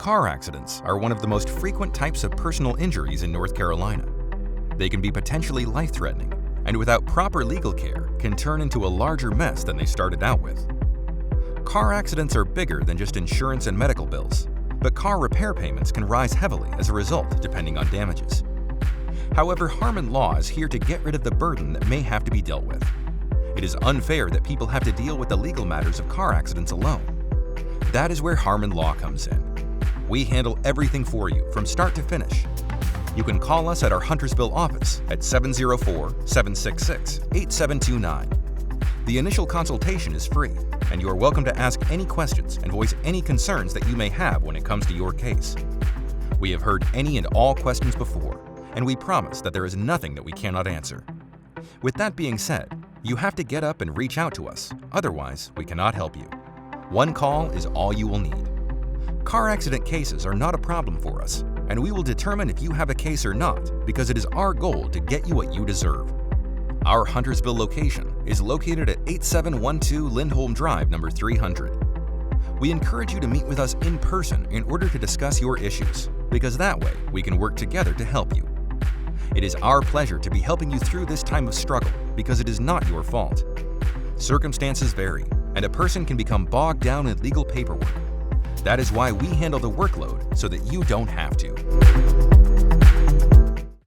Car accidents are one of the most frequent types of personal injuries in North Carolina. They can be potentially life-threatening, and without proper legal care can turn into a larger mess than they started out with. Car accidents are bigger than just insurance and medical bills, but car repair payments can rise heavily as a result depending on damages. However, Harmon Law is here to get rid of the burden that may have to be dealt with. It is unfair that people have to deal with the legal matters of car accidents alone. That is where Harmon Law comes in. We handle everything for you from start to finish. You can call us at our Huntersville office at 704-766-8729. The initial consultation is free, and you are welcome to ask any questions and voice any concerns that you may have when it comes to your case. We have heard any and all questions before, and we promise that there is nothing that we cannot answer. With that being said, you have to get up and reach out to us, otherwise we cannot help you. One call is all you will need. Car accident cases are not a problem for us, and we will determine if you have a case or not because it is our goal to get you what you deserve. Our Huntersville location is located at 8712 Lindholm Drive, number 300. We encourage you to meet with us in person in order to discuss your issues, because that way we can work together to help you. It is our pleasure to be helping you through this time of struggle because it is not your fault. Circumstances vary, and a person can become bogged down in legal paperwork. That is why we handle the workload so that you don't have to.